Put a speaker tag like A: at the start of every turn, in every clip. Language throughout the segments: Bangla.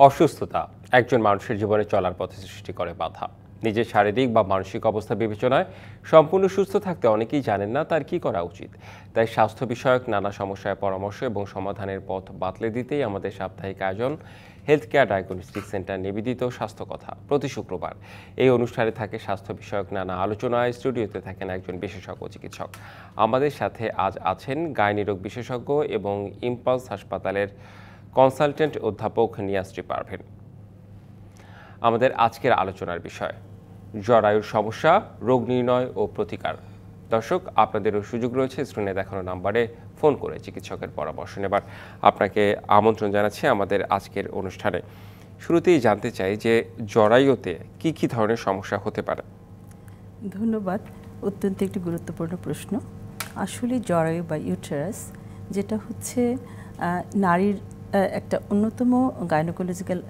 A: অসুস্থতা একজন মানুষের জীবনে চলার পথে সৃষ্টি করে বাধা। নিজের শারীরিক বা মানসিক অবস্থা বিবেচনায় সম্পূর্ণ সুস্থ থাকতে অনেকেই জানেন না তার কি করা উচিত। তাই স্বাস্থ্য বিষয়ক নানা সমস্যায় পরামর্শ এবং সমাধানের পথ বাতলে দিতেই আমাদের সাপ্তাহিক আয়োজন হেলথ কেয়ার ডায়াগনস্টিক সেন্টার নিবেদিত স্বাস্থ্য কথা। প্রতি শুক্রবার এই অনুষ্ঠানে থাকে স্বাস্থ্য বিষয়ক নানা আলোচনায়। স্টুডিওতে থাকেন একজন বিশেষজ্ঞ চিকিৎসক। আমাদের সাথে আজ আছেন গাইনিরোগ বিশেষজ্ঞ এবং ইম্পালস হাসপাতালের কনসালটেন্ট অধ্যাপক নিয়াসরি পারভীন। আমাদের আজকের আলোচনার বিষয় জরায়ুর সমস্যা, রোগ নির্ণয় ও প্রতিকার। দর্শক, আপনাদেরও সুযোগ রয়েছে স্ক্রিনে দেখানো নাম্বারে ফোন করে চিকিৎসকের পরামর্শ নেবার। আপনাকে আমন্ত্রণ জানাচ্ছি আমাদের আজকের অনুষ্ঠানে। শুরুতেই জানতে চাই যে জরায়ুতে কি কি ধরনের সমস্যা হতে পারে?
B: ধন্যবাদ। অত্যন্ত একটি গুরুত্বপূর্ণ প্রশ্ন। আসলে জরায়ু বা ইউটেরাস যেটা হচ্ছে নারীর একটা অন্যতম গাইনোকোলজিক্যাল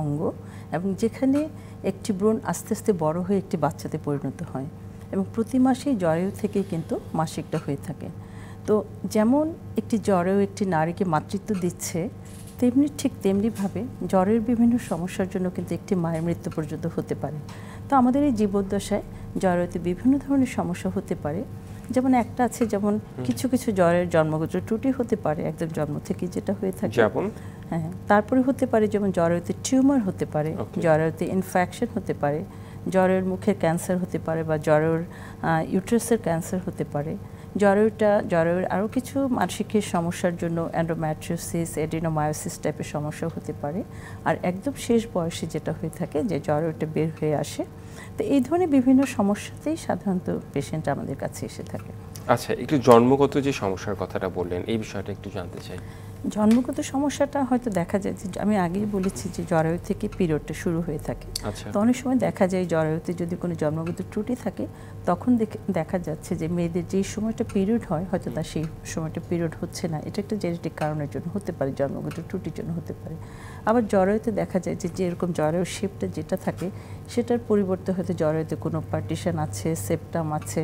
B: অঙ্গ, এবং যেখানে একটি ব্রণ আস্তে আস্তে বড় হয়ে একটি বাচ্চাতে পরিণত হয়, এবং প্রতি মাসেই জরায়ু থেকেই কিন্তু মাসিকটা হয়ে থাকে। তো যেমন একটি জরায়ু একটি নারীকে মাতৃত্ব দিচ্ছে, ঠিক তেমনিভাবে জ্বরের বিভিন্ন সমস্যার জন্য কিন্তু একটি মায়ের মৃত্যু পর্যন্ত হতে পারে। তো আমাদের এই জীবদ্দশায় জরায়ুতে বিভিন্ন ধরনের সমস্যা হতে পারে। যেমন একটা আছে, যেমন কিছু কিছু জ্বরের জন্মগত ত্রুটি হতে পারে একদম জন্ম থেকে যেটা হয়ে থাকে। হ্যাঁ, তারপরে হতে পারে যেমন জরায়ুতে টিউমার হতে পারে, জরায়ুতে ইনফেকশন হতে পারে, জরায়ুর মুখের ক্যান্সার হতে পারে, বা জরায়ুর ইউট্রাসের ক্যান্সার হতে পারে। জরায়ুর আরও কিছু মানসিকের সমস্যার জন্য এন্ডোমেট্রিওসিস, এডিনোমায়োসিস টাইপের সমস্যা হতে পারে। আর একদম শেষ বয়সে যেটা হয়ে থাকে যে জরায়ুটা বের হয়ে আসে। তো এই ধরনের বিভিন্ন সমস্যাতেই সাধারণত পেশেন্ট আমাদের কাছে এসে থাকে।
A: আচ্ছা, একটু জন্মগত যে সমস্যার কথাটা বললেন, এই বিষয়টা একটু জানতে চাই।
B: জন্মগত সমস্যাটা হয়তো দেখা যায় যে আমি আগেই বলেছি যে জরায়ু থেকে পিরিয়ডটা শুরু হয়ে থাকে। তো অনেক সময় দেখা যায় জরায়ুতে যদি কোনো জন্মগত ত্রুটি থাকে, তখন দেখা যাচ্ছে যে মেয়েদের যেই সময়টা পিরিয়ড হয় হয়তো তার সেই সময়টা পিরিয়ড হচ্ছে না। এটা একটা জেনেটিক কারণের জন্য হতে পারে, জন্মগত ত্রুটির জন্য হতে পারে। আবার জরায়ুতে দেখা যায় যে যেরকম জরায়ুর শেপটা যেটা থাকে সেটার পরিবর্তে হয়তো জরায়ুতে কোনো পার্টিশন আছে, সেপ্টাম আছে,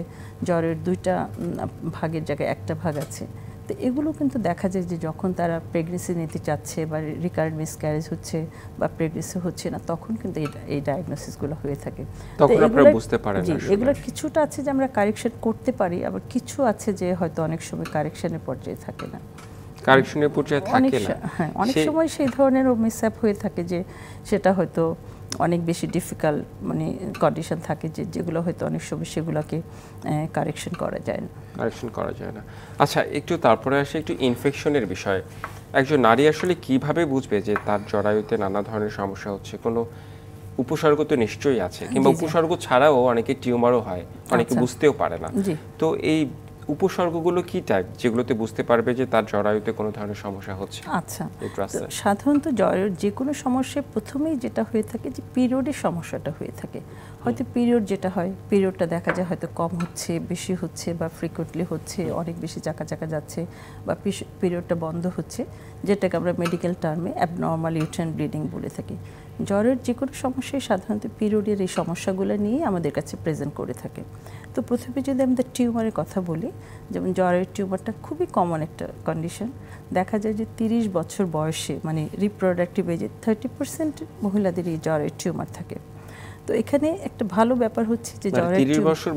B: জরায়ুর দুইটা ভাগের জায়গায় একটা ভাগ আছে। তো এগুলো কিন্তু দেখা যায় যে যখন তারা প্রেগনেন্সি নিতে চাচ্ছে বা রিকারেন্ট মিসক্যারেজ হচ্ছে বা প্রেগনেন্সি হচ্ছে না, তখন কিন্তু এই ডায়াগনোসিসগুলো হয়ে থাকে।
A: তখন আপনারা বুঝতে পারেন না।
B: এগুলো কিছুটা আছে যে আমরা কারেকশন করতে পারি, আবার কিছু আছে যে হয়তো অনেক সময় কারেকশনের পর্যায়ে থাকে না।
A: কারেকশনের পর্যায়ে থাকে না।
B: হ্যাঁ, অনেক সময় সেই ধরনের মিসঅ্যাপ হয়ে থাকে যে সেটা হয়তো অনেক বেশি ডিফিকাল্ট কন্ডিশন থাকে যেগুলো হয়তো অনেক সময় সেগুলোকে কারেকশন করা যায় না।
A: আচ্ছা, একটু তারপরে আসে একটু ইনফেকশনের বিষয়। একজন নারী আসলে কিভাবে বুঝবে যে তার জরায়ুতে নানা ধরনের সমস্যা হচ্ছে? কোনো উপসর্গ তো নিশ্চয়ই আছে, কিংবা উপসর্গ ছাড়াও অনেকে টিউমারও হয়, অনেকে বুঝতেও পারে না। তো এই উপসর্গগুলো কি টাইপ যেগুলোতে বুঝতে পারবে যে তার জরায়ুতে কোনো ধরনের সমস্যা হচ্ছে?
B: আচ্ছা, সাধারণত জরায়ুর যে কোনো সমস্যায় প্রথমেই যেটা হয়ে থাকে যে পিরিয়ডের সমস্যাটা হয়ে থাকে। হয়তো পিরিয়ড যেটা হয়, পিরিয়ডটা দেখা যায় হয়তো কম হচ্ছে, বেশি হচ্ছে, বা ফ্রিকুয়েন্টলি হচ্ছে, অনেক বেশি চাকা যাচ্ছে, বা পিরিয়ডটা বন্ধ হচ্ছে, যেটাকে আমরা মেডিকেল টার্মে অ্যাবনর্মাল ইউট্রাইন ব্লিডিং বলে থাকি। জ্বরের যে কোনো সমস্যায় সাধারণত পিরিয়ডের এই সমস্যাগুলো নিয়ে আমাদের কাছে প্রেজেন্ট করে থাকে। তো প্রথমে যদি আমাদের টিউমারের কথা বলি, যেমন জ্বরের টিউমারটা খুবই কমন একটা কন্ডিশন। দেখা যায় যে 30 বছর বয়সে রিপ্রোডাক্টিভ এজে 30% মহিলাদের এই জ্বরের টিউমার থাকে। তো এখানে একটা ভালো ব্যাপার হচ্ছে যে জ্বরের
A: 30 বছর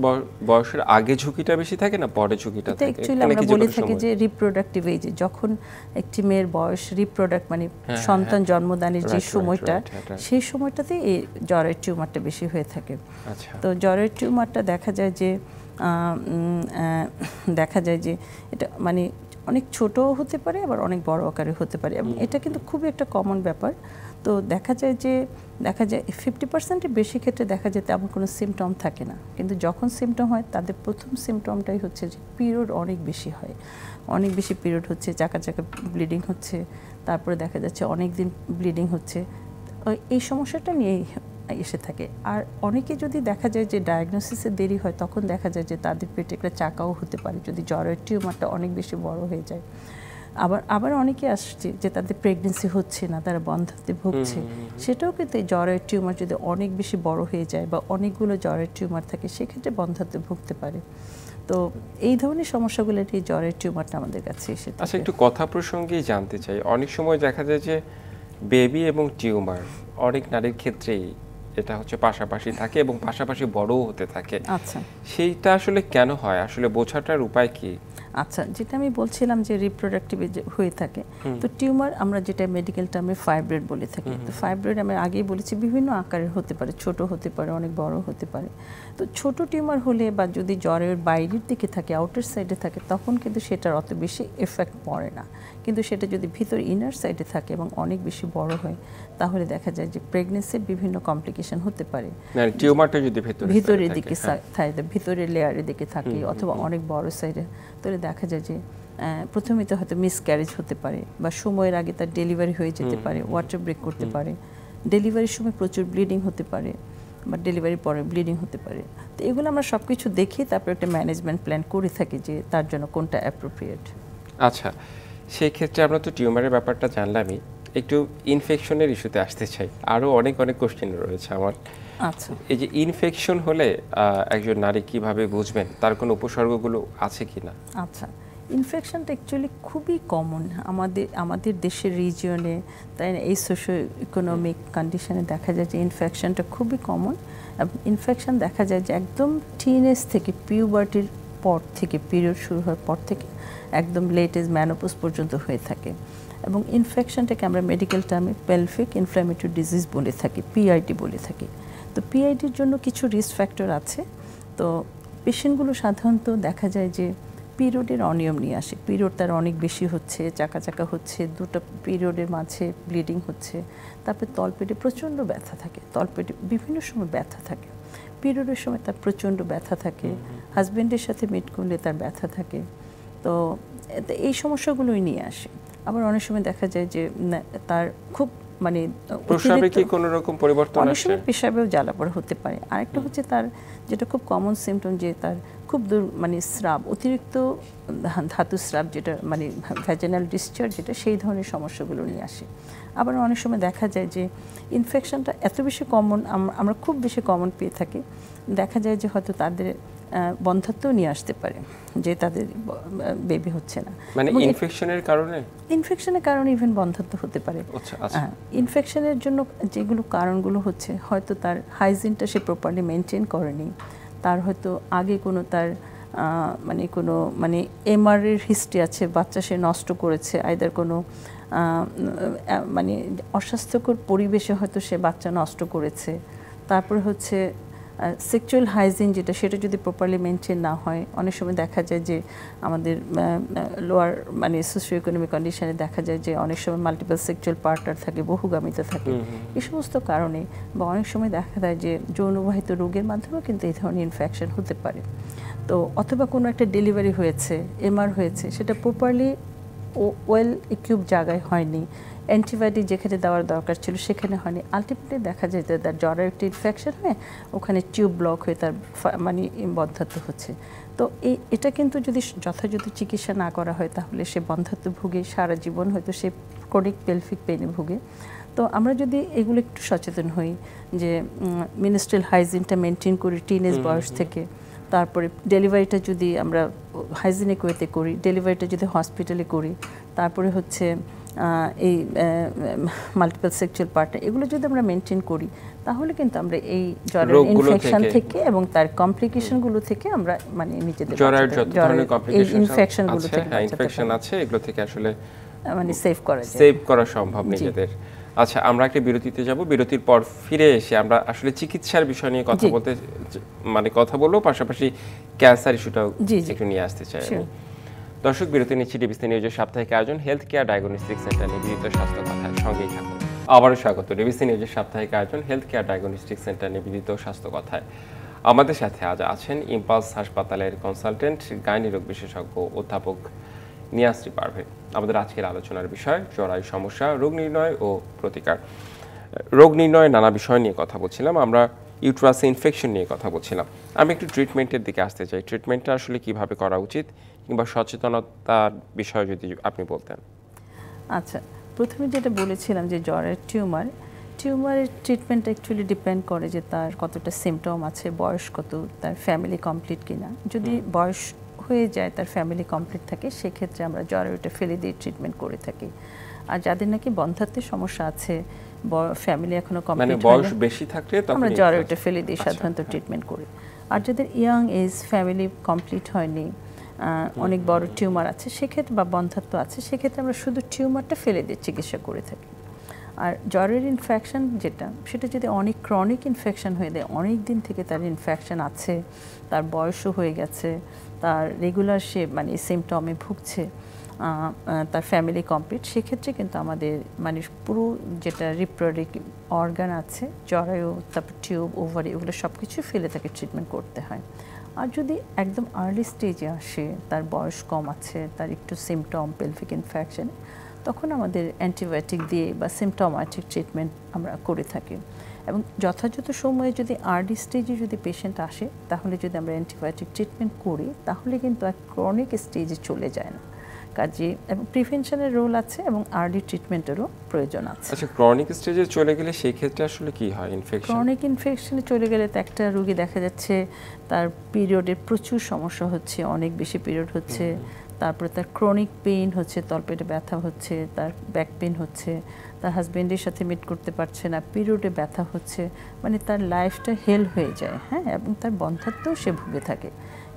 A: বয়সের আগে ঝুঁকিটা বেশি থাকে না পরে ঝুঁকিটা থাকে?
B: অ্যাকচুয়ালি আমরা বলে থাকি যে রিপ্রোডাক্টিভ এজে, যখন একটি মেয়ের বয়স সন্তান জন্মদানের যে সময়টা, সেই সময়টাতে এই জ্বরের টিউমারটা বেশি হয়ে থাকে। তো জ্বরের টিউমারটা দেখা যায় যে এটা অনেক ছোটও হতে পারে, আবার অনেক বড় আকারে হতে পারে, এবং এটা কিন্তু খুবই একটা কমন ব্যাপার। তো দেখা যায় 50%-এর বেশি ক্ষেত্রে দেখা যায় তেমন কোনো সিমটম থাকে না, কিন্তু যখন সিমটম হয় তাদের প্রথম সিমটমটাই হচ্ছে যে পিরিয়ড অনেক বেশি হয়, অনেক বেশি পিরিয়ড হচ্ছে, চাকা ব্লিডিং হচ্ছে, তারপরে দেখা যাচ্ছে অনেক দিন ব্লিডিং হচ্ছে। এই সমস্যাটা নিয়েই এসে থাকে। আর অনেকে যদি দেখা যায় যে ডায়াগনোসিসে দেরি হয়, তখন দেখা যায় যে তাদের পেটে একটা চাকাও হতে পারে যদি জ্বরের টিউমারটা অনেক বেশি বড় হয়ে যায়। আবার অনেকে আসছে যে তাদের প্রেগনেন্সি হচ্ছে না, তারা বন্ধ্যাত্বে ভুগছে, সেটাও কিন্তু জ্বরের টিউমার যদি অনেক বেশি বড় হয়ে যায় বা অনেকগুলো জ্বরের টিউমার থাকে, সেক্ষেত্রে বন্ধ্যাত্বে ভুগতে পারে। তো এই ধরনের সমস্যাগুলো এই জ্বরের টিউমারটা আমাদের কাছে এসে থাকে।
A: আচ্ছা, একটু কথা প্রসঙ্গেই জানতে চাই, অনেক সময় দেখা যায় যে বেবি এবং টিউমার অনেক নারীর ক্ষেত্রেই এটা হচ্ছে পাশাপাশি থাকে এবং পাশাপাশি বড়ও হতে থাকে।
B: আচ্ছা
A: সেইটা আসলে কেন হয়, আসলে বোঝাটার উপায় কি?
B: আচ্ছা, যেটা আমি বলছিলাম যে রিপ্রোডাক্টিভ হয়ে থাকে, তো টিউমার আমরা যেটা মেডিকেল টার্মে ফাইব্রয়েড বলে থাকি। তো ফাইব্রয়েড আমি আগেই বলেছি বিভিন্ন আকারের হতে পারে, ছোট হতে পারে, অনেক বড় হতে পারে। তো ছোট টিউমার হলে বা যদি জ্বরের বাইরের দিকে থাকে, আউটার সাইডে থাকে, তখন কিন্তু সেটার অত বেশি এফেক্ট পড়ে না। কিন্তু সেটা যদি ভিতর ইনার সাইডে থাকে এবং অনেক বেশি বড় হয়, তাহলে দেখা যায় যে প্রেগনেন্সির বিভিন্ন কমপ্লিকেশন হতে পারে।
A: মানে টিউমারটা যদি
B: ভিতরের দিকে থাকে, ভিতরের লেয়ারের দিকে থাকে অথবা অনেক বড় সাইডে, তাহলে দেখা যায় যে প্রথমে তো হয়তো মিসক্যারেজ হতে পারে বা সময়ের আগে তার ডেলিভারি হয়ে যেতে পারে, ওয়াটার ব্রেক করতে পারে, ডেলিভারির সময় প্রচুর ব্লিডিং হতে পারে বা ডেলিভারির পরে ব্লিডিং হতে পারে। তো এগুলো আমরা সব কিছু দেখি তারপর একটা ম্যানেজমেন্ট প্ল্যান করে থাকি যে তার জন্য কোনটা অ্যাপ্রোপ্রিয়েট।
A: আচ্ছা, সেই ক্ষেত্রে আমরা তো টিউমারের ব্যাপারটা জানলামই, একটু ইনফেকশনের ইস্যুতে আসতে চাই। আরও অনেক কোশ্চেন রয়েছে আমার।
B: আচ্ছা,
A: এই যে ইনফেকশন হলে একজন নারী কিভাবে বুঝবেন তার কোনো উপসর্গগুলো আছে কিনা?
B: আচ্ছা, ইনফেকশনটা অ্যাকচুয়ালি খুবই কমন আমাদের দেশের রিজিয়নে, তাই না? এই সোশ্যাল ইকোনমিক কন্ডিশনে দেখা যায় যে ইনফেকশনটা খুবই কমন। ইনফেকশন দেখা যায় যে একদম টিনেজ থেকে পিউবার্টির পর থেকে, পিরিয়ড শুরু হওয়ার পর থেকে একদম লেটেস্ট ম্যানোপজ পর্যন্ত হয়ে থাকে। এবং ইনফেকশনটাকে আমরা মেডিকেল টার্মে পেলভিক ইনফ্ল্যামেটরি ডিজিজ বলে থাকি, পিআইডি বলে থাকি। তো পিআইডির জন্য কিছু রিস্ক ফ্যাক্টর আছে। তো পেশেন্টগুলো সাধারণত দেখা যায় যে পিরিয়ডের অনিয়ম নিয়ে আসে, পিরিয়ড তার অনেক বেশি হচ্ছে, চাকা চাকা হচ্ছে, দুটো পিরিয়ডের মাঝে ব্লিডিং হচ্ছে, তারপরে তলপেটে প্রচণ্ড ব্যথা থাকে, তলপেটে বিভিন্ন সময় ব্যথা থাকে, পিরিয়ডের সময় তার প্রচণ্ড ব্যথা থাকে, হাজব্যান্ডের সাথে মিট করলে তার ব্যথা থাকে। তো এই সমস্যাগুলোই নিয়ে আসে। আবার অনেক সময় দেখা যায় যে তার খুব মানে
A: প্রস্রাবে কি কোনো রকম পরিবর্তন আসে?
B: অনেক সময় পেশাবেও জ্বালাপড়া হতে পারে। আরেকটা হচ্ছে তার যেটা খুব কমন সিমটম, যে তার খুব মানে স্রাব, অতিরিক্ত ধাতু স্রাব, যেটা মানে ভ্যাজিনাল ডিসচার্জ, যেটা সেই ধরনের সমস্যাগুলো নিয়ে আসে। আবার অনেক সময় দেখা যায় যে ইনফেকশনটা এত বেশি কমন, আমরা খুব বেশি কমন পেয়ে থাকি, দেখা যায় যে হয়তো তাদের বন্ধ্যাত্বও নিয়ে আসতে পারে, যে তাদের বেবি হচ্ছে না।
A: মানে ইনফেকশনের
B: কারণে ইভেন বন্ধ্যাত্ব হতে পারে। ইনফেকশনের জন্য যেগুলো কারণগুলো হচ্ছে, হয়তো তার হাইজিনটা সে প্রপারলি মেনটেন করেনি, তার হয়তো আগে কোনো তার মানে এমআরের হিস্ট্রি আছে, বাচ্চা সে নষ্ট করেছে, আইদার কোনো মানে অস্বাস্থ্যকর পরিবেশে হয়তো সে বাচ্চা নষ্ট করেছে। তারপরে হচ্ছে সেক্সুয়াল হাইজিন, যেটা সেটা যদি প্রপারলি মেনটেন না হয়, অনেক সময় দেখা যায় যে আমাদের লোয়ার মানে সোশিও ইকোনমিক কন্ডিশনে দেখা যায় যে অনেক সময় মাল্টিপল সেক্সুয়াল পার্টনার থাকে, বহুগামিতা থাকে। এই সমস্ত কারণে বা অনেক সময় দেখা যায় যে যৌনবাহিত রোগের মাধ্যমেও কিন্তু এই ধরনের ইনফেকশন হতে পারে। তো অথবা কোনো একটা ডেলিভারি হয়েছে, এমআর হয়েছে, সেটা প্রপারলি ওয়েল ইকুইপ জায়গায় হয়নি, অ্যান্টিবায়োটিক যেখানে দেওয়ার দরকার ছিল সেখানে হয়নি, আলটিমেটলি দেখা যায় যে তার জ্বরের একটি ইনফেকশন হয়ে ওখানে টিউব ব্লক হয়ে তার মানে বন্ধ্যাত্ব হচ্ছে। তো এটা কিন্তু যদি যথাযথ চিকিৎসা না করা হয়, তাহলে সে বন্ধ্যাত্ব ভুগে সারা জীবন, হয়তো সে ক্রনিক পেলভিক পেইনে ভুগে। তো আমরা যদি এগুলো একটু সচেতন হই, যে মিনিস্ট্রিয়াল হাইজিনটা মেনটেন করি টিনেজ বয়স থেকে, তারপরে ডেলিভারিটা যদি আমরা হাইজিনিক ওয়েতে করি, ডেলিভারিটা যদি হসপিটালে করি, তারপরে হচ্ছে এই মাল্টিপল সেক্সুয়াল পার্টনার, এগুলো যদি আমরা মেনটেন করি, তাহলে কিন্তু আমরা এই জ্বরের ইনফেকশন থেকে এবং তার কমপ্লিকেশনগুলো থেকে আমরা মানে নিজেদের
A: জ্বরের যত ধরনের
B: ইনফেকশনগুলো থেকে
A: ইনফেকশন আছে, এগুলো থেকে আসলে
B: মানে সেভ করা
A: সম্ভব নিজেদের। আচ্ছা, আমরা একটা বিরতিতে যাব, বিরতির পর ফিরে এসে আমরা আসলে চিকিৎসার বিষয় নিয়ে কথা বলবো, পাশাপাশি ক্যান্সার ইস্যুটাও একটু নিয়ে আসতে চাই। দর্শক, বিরতি নিচ্ছি ডিবিসি নিউজের সাপ্তাহিক আয়োজন হেলথ কেয়ার ডায়াগনস্টিক সেন্টার নিবেদিত স্বাস্থ্য কথায়, সঙ্গেই থাকুন। আবারও স্বাগত ডিবিসি নিউজের সাপ্তাহিক আয়োজন হেলথ কেয়ার ডায়াগনস্টিক সেন্টার নিবেদিত স্বাস্থ্য কথায়। আমাদের সাথে আজ আছেন ইম্পালস হাসপাতালের কনসালটেন্ট গাইনি রোগ বিশেষজ্ঞ অধ্যাপক নিয়াসরি পারভীন। আমাদের আজকের আলোচনার বিষয় জরায়ু সমস্যা, রোগ নির্ণয় ও প্রতিকার। রোগ নির্ণয় নানা বিষয় নিয়ে কথা বলছিলাম, আমরা ইউট্রাস ইনফেকশন নিয়ে কথা বলছিলাম। আমি একটু ট্রিটমেন্টের দিকে আসতে চাই। ট্রিটমেন্টটা আসলে কিভাবে করা উচিত কিংবা সচেতনতার বিষয়ে যদি আপনি বলতেন।
B: আচ্ছা, প্রথমে যেটা বলেছিলাম যে জ্বরের টিউমারের ট্রিটমেন্ট অ্যাকচুয়ালি ডিপেন্ড করে যে তার কতটা সিমটম আছে, বয়স কত, তার ফ্যামিলি কমপ্লিট কিনা। যদি বয়স হয়ে যায়, তার ফ্যামিলি কমপ্লিট থাকে, সেক্ষেত্রে আমরা জ্বরের ওটা ফেলে দিয়ে ট্রিটমেন্ট করে থাকি। আর যাদের নাকি বন্ধ্যাত্বের সমস্যা আছে, ফ্যামিলি এখনো
A: মানে
B: কমপ্লিট
A: বয়স বেশি থাকলে তখন
B: আমরা জরায়ুটা ফেলে দিয়ে সাধারণত ট্রিটমেন্ট করি। আর যাদের ইয়াং এজ, ফ্যামিলি কমপ্লিট হয়নি, অনেক বড় টিউমার আছে সেক্ষেত্রে বা বন্ধ্যাত্ব আছে, সেক্ষেত্রে আমরা শুধু টিউমারটা ফেলে দিয়ে চিকিৎসা করে থাকি। আর জ্বরের ইনফেকশন যেটা, সেটা যদি অনেক ক্রনিক ইনফেকশন হয়ে যায়, অনেক দিন থেকে তার ইনফেকশন আছে, তার বয়সও হয়ে গেছে, তার রেগুলার সে মানে সিমটমে ভুগছে, তার ফ্যামিলি কমপ্লিট, সেক্ষেত্রে কিন্তু আমাদের মানে পুরো যেটা রিপ্রোডাক্টিভ অর্গান আছে, জরায়ু, তারপর টিউব, ওভারি, এগুলো সব কিছু ফেলে তাকে ট্রিটমেন্ট করতে হয়। আর যদি একদম আর্লি স্টেজে আসে, তার বয়স কম আছে, তার একটু সিমটম পেলভিক ইনফেকশন, তখন আমাদের অ্যান্টিবায়োটিক দিয়ে বা সিমটমেটিক ট্রিটমেন্ট আমরা করে থাকি। এবং যথাযথ সময়ে যদি আর্লি স্টেজে যদি পেশেন্ট আসে, তাহলে যদি আমরা অ্যান্টিবায়োটিক ট্রিটমেন্ট করি, তাহলে কিন্তু আর ক্রনিক স্টেজে চলে যায় না। কাজে এবং প্রিভেনশনের রোল আছে এবং আর্লি ট্রিটমেন্টেরও প্রয়োজন আছে।
A: আচ্ছা, ক্রনিক স্টেজে চলে গেলে সেই ক্ষেত্রে আসলে কি হয়? ইনফেকশন,
B: ক্রনিক ইনফেকশনে চলে গেলে তো একটা রোগী দেখা যাচ্ছে তার পিরিয়ডের প্রচুর সমস্যা হচ্ছে, অনেক বেশি পিরিয়ড হচ্ছে, তারপরে তার ক্রনিক পেইন হচ্ছে, তলপেটে ব্যথা হচ্ছে, তার ব্যাক পেইন হচ্ছে, তার হাজবেন্ডের সাথে মিট করতে পারছে না, পিরিয়ডে ব্যথা হচ্ছে, মানে তার লাইফটা হেল হয়ে যায়, হ্যাঁ, এবং তার বন্ধ্যাত্বেও সে ভুগে থাকে।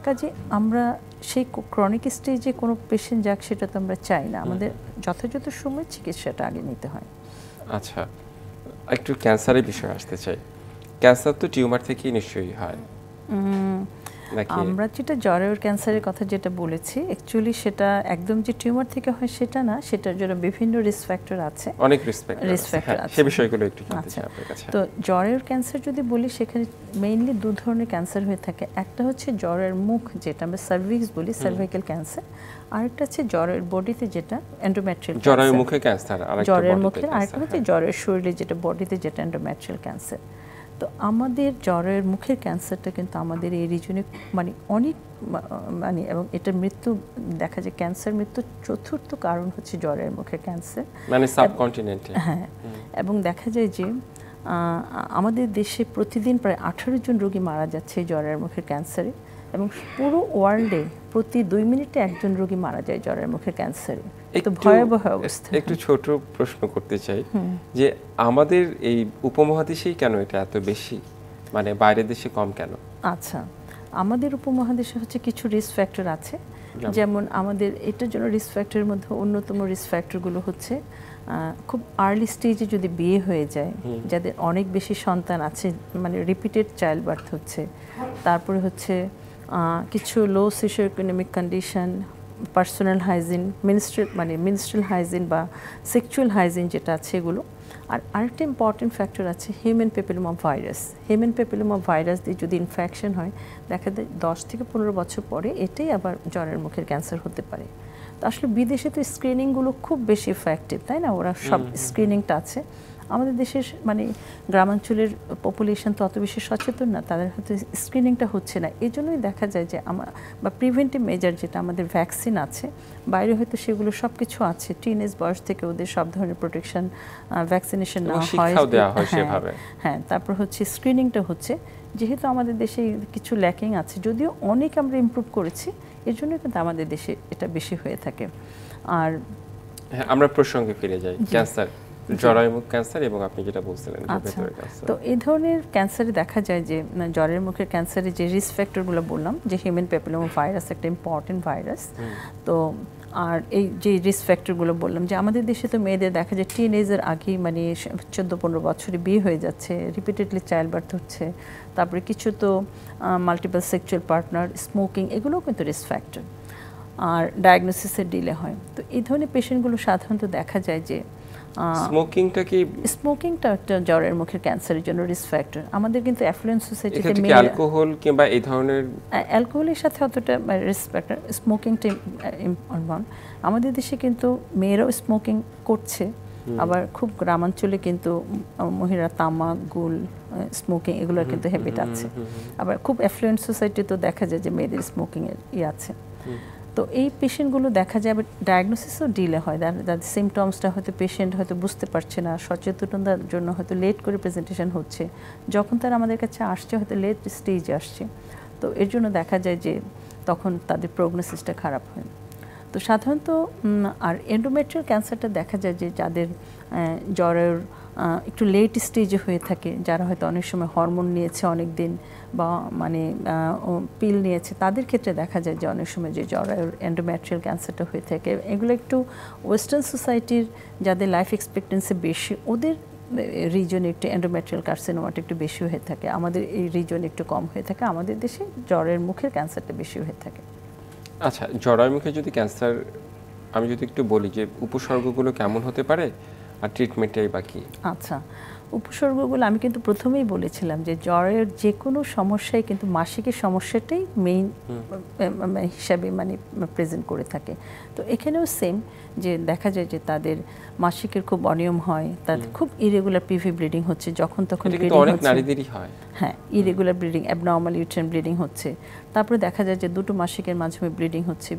B: কাজে আমরা সেই ক্রনিক স্টেজে কোনো পেশেন্ট যাক সেটা তো আমরা চাই না, আমাদের যথাযথ সময় চিকিৎসাটা আগে নিতে হয়।
A: আচ্ছা, একটু ক্যান্সারের বিষয়ে আসতে চাই। ক্যান্সার তো টিউমার থেকেই নিশ্চয়ই হয় নাকি?
B: আমরা যেটা জরায়ুর ক্যান্সারের কথা যেটা বলেছি, অ্যাকচুয়ালি সেটা একদম যে টিউমার থেকে হয় সেটা না, সেটার জন্য বিভিন্ন রিস্ক ফ্যাক্টর আছে,
A: অনেক রিস্ক ফ্যাক্টর আছে, সেই বিষয়গুলো একটু জানতে চাই আপনার কাছে।
B: তো জরায়ুর ক্যান্সার যদি বলি, সেখানে মেইনলি দু ধরনের ক্যান্সার হয়ে থাকে। একটা হচ্ছে জরায়ুর মুখ, যেটা আমরা সার্ভিক্স বলি, সার্ভাইকাল ক্যান্সার। আরেকটা হচ্ছে জরায়ুর বডিতে, যেটা এন্ডোমেট্রিয়াল ক্যান্সার।
A: জরায়ুর মুখে ক্যান্সার,
B: জরায়ুর মুখে, আরেকটা হচ্ছে জরায়ুর শরীরে, যেটা বডিতে, যেটা এন্ডোমেট্রিয়াল ক্যান্সার। তো আমাদের জরায়ুর মুখের ক্যান্সারটা কিন্তু আমাদের এই রিজনে মানে অনেক মানে, এবং এটার মৃত্যু দেখা যায়, ক্যান্সার মৃত্যুর চতুর্থ কারণ হচ্ছে জরায়ুর মুখের ক্যান্সার,
A: মানে সাবকন্টিনেন্টে।
B: হ্যাঁ, এবং দেখা যায় যে আমাদের দেশে প্রতিদিন প্রায় 18 জন রোগী মারা যাচ্ছে এই জরায়ুর মুখের ক্যান্সারে, এবং পুরো ওয়ার্ল্ডে প্রতি 2 মিনিটে একজন রোগী মারা যায় জরায়ুর মুখের ক্যান্সারে। তো ভয়াবহ অবস্থা।
A: একটু ছোট প্রশ্ন করতে চাই যে আমাদের এই উপমহাদেশেই কেন এটা এত বেশি, মানে বাইরের দেশে কম কেন?
B: আচ্ছা, আমাদের উপমহাদেশে হচ্ছে কিছু রিস্ক ফ্যাক্টর আছে, যেমন আমাদের এটার জন্য রিস্ক ফ্যাক্টরের মধ্যে অন্যতম রিস্ক ফ্যাক্টরগুলো হচ্ছে খুব আর্লি স্টেজে যদি বিয়ে হয়ে যায়, যাদের অনেক বেশি সন্তান আছে, মানে রিপিটেড চাইল্ড বার্থ হচ্ছে, তারপরে হচ্ছে কিছু low socio economic condition, personal hygiene, menstrual hygiene বা সেক্সুয়াল হাইজিন যেটা আছে এগুলো। আর আরেকটা ইম্পর্টেন্ট ফ্যাক্টর আছে human papilloma virus. Human papilloma virus দিয়ে যদি ইনফেকশন হয়, দেখা যায় 10 থেকে 15 বছর পরে এটাই আবার জরায়ুর মুখের ক্যান্সার হতে পারে। তো আসলে বিদেশে তো স্ক্রিনিংগুলো খুব বেশি এফেক্টিভ, তাই না? ওরা সব স্ক্রিনিংটা আছে। আমাদের দেশের মানে গ্রামাঞ্চলের পপুলেশন তো অত বেশি সচেতন না, তাদের হয়তো স্ক্রিনিংটা হচ্ছে না। এই জন্যই দেখা যায় যে বা প্রিভেন্টিভ মেজার যেটা আমাদের ভ্যাকসিন আছে, বাইরে হয়তো সেগুলো সব কিছু আছে, টিনেজ বয়স থেকে ওদের সব ধরনের প্রোটেকশন ভ্যাকসিনেশন নেওয়া হয়, হ্যাঁ, তারপর হচ্ছে স্ক্রিনিংটা হচ্ছে। যেহেতু আমাদের দেশে কিছু ল্যাকিং আছে, যদিও অনেক আমরা ইমপ্রুভ করেছি, এর জন্য কিন্তু আমাদের দেশে এটা বেশি হয়ে থাকে। আর
A: আমরা প্রসঙ্গে ফিরে যাই, ক্যান্সার, জরায়ুর মুখ ক্যান্সার এবং আপনি যেটা বলছিলেন ভেতরের ক্যান্সার।
B: তো এই ধরনের ক্যান্সারে দেখা যায় যে জরায়ুর মুখের ক্যান্সারে যে রিস্ক ফ্যাক্টরগুলো বললাম, যে হিউম্যান প্যাপিলোমা ভাইরাস একটা ইম্পর্টেন্ট ভাইরাস। তো আর এই যে রিস্ক ফ্যাক্টরগুলো বললাম, যে আমাদের দেশে তো মেয়েদের দেখা যায় টিনেজের আগেই মানে 14-15 বছরে বিয়ে হয়ে যাচ্ছে, রিপিটেডলি চাইল্ড বার্থ হচ্ছে, তারপরে কিছু তো মাল্টিপল সেক্সুয়াল পার্টনার, স্মোকিং, এগুলোও কিন্তু রিস্ক ফ্যাক্টর। আর ডায়াগনোসিসের ডিলে হয়। তো এই ধরনের পেশেন্টগুলো সাধারণত দেখা যায় যে স্মোকিংটা একটা জরায়ুর মুখের ক্যান্সারের জন্য রিস্ক ফ্যাক্টর। আমাদের কিন্তু অ্যাফ্লুয়েন্ট সোসাইটিতে
A: অ্যালকোহল কিংবা এই ধরনের
B: অ্যালকোহলের সাথে অতটা রিস্ক ফ্যাক্টর, স্মোকিংটা ইম্পর্টেন্ট। আমাদের দেশে কিন্তু মেয়েরাও স্মোকিং করছে, আবার খুব গ্রামাঞ্চলে কিন্তু মহিলা তামাক, গুল, স্মোকিং এগুলোর কিন্তু হ্যাবিট আছে। আবার খুব অ্যাফ্লুয়েন্ট সোসাইটি তো দেখা যায় যে মেয়েদের স্মোকিংয়ের আছে। তো এই পেশেন্টগুলো দেখা যায় ডায়াগনোসিসও ডিলে হয়, যাদের সিমটমসটা হয়তো পেশেন্ট হয়তো বুঝতে পারছে না, সচেতনতার জন্য হয়তো লেট করে প্রেজেন্টেশন হচ্ছে, যখন তারা আমাদের কাছে আসছে হয়তো লেট স্টেজে আসছে। তো এর জন্য দেখা যায় যে তখন তাদের প্রগনোসিসটা খারাপ হয়। তো সাধারণত আর এন্ডোমেট্রিয়াল ক্যান্সারটা দেখা যায় যে যাদের জ্বরের একটু লেট স্টেজে হয়ে থাকে, যারা হয়তো অনেক সময় হরমোন নিয়েছে অনেক দিন বা মানে পিল নিয়েছে, তাদের ক্ষেত্রে দেখা যায় যে অনেক সময় যে জ্বরের এন্ডোমেট্রিয়াল ক্যান্সারটা হয়ে থাকে। এগুলো একটু ওয়েস্টার্ন সোসাইটির যাদের লাইফ এক্সপেক্টেন্সি বেশি, ওদের রিজনে একটু এন্ডোমেট্রিয়াল কার্সিনোমাটা একটু বেশি হয়ে থাকে, আমাদের এই রিজনে একটু কম হয়ে থাকে। আমাদের দেশে জ্বরের মুখের ক্যান্সারটা বেশি হয়ে থাকে।
A: আচ্ছা, জ্বরের মুখে যদি ক্যান্সার, আমি যদি একটু বলি যে উপসর্গগুলো কেমন হতে পারে আর ট্রিটমেন্টটাই বাকি।
B: আচ্ছা, উপসর্গগুলো আমি কিন্তু প্রথমেই বলেছিলাম যে জ্বরের যে কোনো সমস্যায় কিন্তু মাসিকের সমস্যাটাই মেইন হিসাবে মানে প্রেজেন্ট করে থাকে। তো এখানেও সেম, যে দেখা যায় যে তাদের মাসিকের খুব অনিয়ম হয়, তাদের খুব ইরেগুলার পিভি ব্লিডিং হচ্ছে, যখন তখন ব্লিডিং
A: অনেক
B: হচ্ছে।
A: নারীদেরই হয়।
B: হ্যাঁ, irregular bleeding, abnormal uterine bleeding হচ্ছে। তারপরে দেখা যায় যে দুটো মাসিকের মাধ্যমে ব্লিডিং হচ্ছে,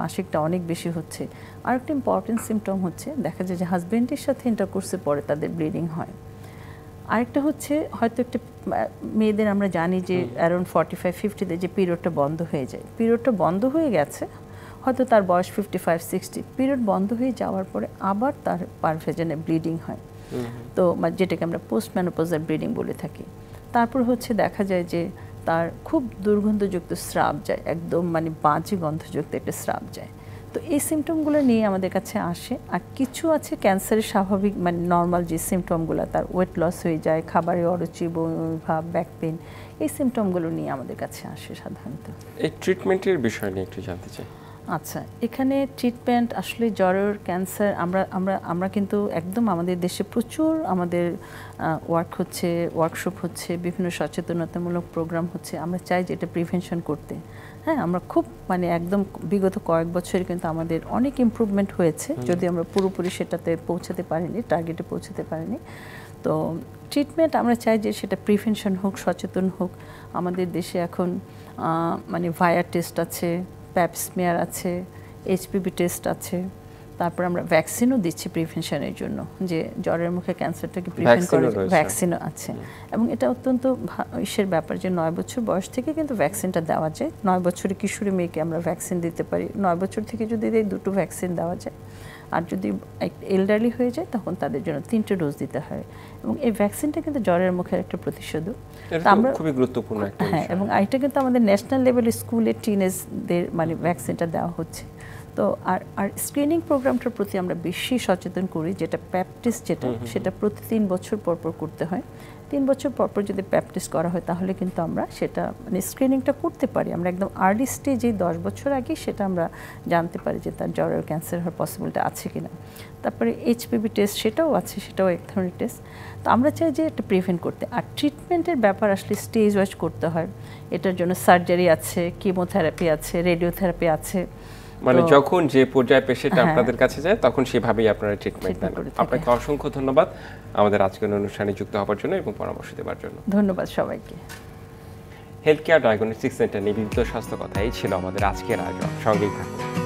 B: মাসিকটা অনেক বেশি হচ্ছে। আর একটা ইম্পর্টেন্ট সিমটম হচ্ছে দেখা যায় যে হাজব্যান্ডের সাথে ইন্টারকোর্সের পরে তাদের ব্লিডিং হয়। আরেকটা হচ্ছে হয়তো একটা মেয়েদের আমরা জানি যে অ্যারাউন্ড 45-50-তে যে পিরিয়ডটা বন্ধ হয়ে যায়, পিরিয়ডটা বন্ধ হয়ে গেছে, হয়তো তার বয়স 55-60, পিরিয়ড বন্ধ হয়ে যাওয়ার পরে আবার তার পারভেজনে ব্লিডিং হয়। তো যেটাকে আমরা পোস্ট মেনোপজাল ব্লিডিং বলে থাকি। তারপর হচ্ছে দেখা যায় যে তার খুব দুর্গন্ধযুক্ত স্রাব যায়, একদম মানে বাজে গন্ধযুক্ত একটা স্রাব যায়। তো এই সিমটমগুলো নিয়ে আমাদের কাছে আসে। আর কিছু আছে ক্যান্সারের স্বাভাবিক মানে নর্মাল যে সিমটমগুলো, তার ওয়েট লস হয়ে যায়, খাবারে অরুচি, বমি ভাব, ব্যাক পেন, এই সিমটমগুলো নিয়ে আমাদের কাছে আসে সাধারণত।
A: এই ট্রিটমেন্টের বিষয় নিয়ে একটু জানতে চাই।
B: আচ্ছা, এখানে ট্রিটমেন্ট আসলে জ্বরের ক্যান্সার আমরা কিন্তু একদম আমাদের দেশে প্রচুর আমাদের ওয়ার্কশপ হচ্ছে, বিভিন্ন সচেতনতামূলক প্রোগ্রাম হচ্ছে। আমরা চাই যে এটা প্রিভেনশন করতে। হ্যাঁ, আমরা খুব মানে একদম বিগত কয়েক বছরে কিন্তু আমাদের অনেক ইমপ্রুভমেন্ট হয়েছে, যদি আমরা পুরোপুরি সেটাতে পৌঁছাতে পারিনি, টার্গেটে পৌঁছাতে পারিনি। তো ট্রিটমেন্ট আমরা চাই যে সেটা প্রিভেনশন হোক, সচেতন হোক। আমাদের দেশে এখন মানে ভায়ার টেস্ট আছে, প্যাপস্মিয়ার আছে, এইচপিভি টেস্ট আছে, তারপর আমরা ভ্যাকসিনও দিচ্ছি প্রিভেনশনের জন্য, যে জ্বরের মুখে ক্যান্সারটাকে প্রিভেন্ট করে ভ্যাকসিনও আছে। এবং এটা অত্যন্ত ইসের ব্যাপার যে 9 বছর বয়স থেকে কিন্তু ভ্যাকসিনটা দেওয়া যায়। 9 বছরের কিশোরী মেয়েকে আমরা ভ্যাকসিন দিতে পারি। 9 বছর থেকে যদি এই দুটো ভ্যাকসিন দেওয়া যায়, আর যদি এলডারলি হয়ে যায় তখন তাদের জন্য 3টে ডোজ দিতে হয়। এবং এই ভ্যাকসিনটা কিন্তু জ্বরের মুখের একটা প্রতিষেধক।
A: আমরা খুবই গুরুত্বপূর্ণ একটা বিষয়।
B: হ্যাঁ, এবং এটা কিন্তু আমাদের ন্যাশনাল লেভেলে স্কুলে টিনেজদের মানে ভ্যাকসিনটা দেওয়া হচ্ছে। তো আর স্ক্রিনিং প্রোগ্রামটার প্রতি আমরা বেশি সচেতন করি, যেটা প্যাপ টেস্ট, সেটা প্রতি 3 বছর পর করতে হয়। 3 বছর পর যদি প্যাপ টেস্ট করা হয় তাহলে কিন্তু আমরা সেটা মানে স্ক্রিনিংটা করতে পারি। আমরা একদম আর্লি স্টেজে 10 বছর আগে সেটা আমরা জানতে পারি যে তার জ্বরের ক্যান্সার হওয়ার পসিবিলিটি আছে কিনা। তারপরে এইচপিভি টেস্ট, সেটাও আছে, সেটাও এক ধরনের টেস্ট। তো আমরা চাই যে এটা প্রিভেন্ট করতে। আর ট্রিটমেন্টের ব্যাপার আসলে স্টেজ ওয়াইজ করতে হয়। এটার জন্য সার্জারি আছে, কিমোথেরাপি আছে, রেডিওথেরাপি আছে।
A: মানে যখন যে পর্যায়ে পেশেন্ট আপনাদের কাছে যায় তখন সেভাবেই আপনারা ট্রিটমেন্ট দেন। আপনাকে অসংখ্য ধন্যবাদ আমাদের আজকের অনুষ্ঠানে যুক্ত হওয়ার জন্য এবং পরামর্শ দেওয়ার জন্য।
B: ধন্যবাদ সবাইকে।
A: হেলথ কেয়ার ডায়াগনস্টিক সেন্টার নিবেদিত স্বাস্থ্য কথা, এই ছিল আমাদের আজকের আয়োজন। সঙ্গেই থাকুন।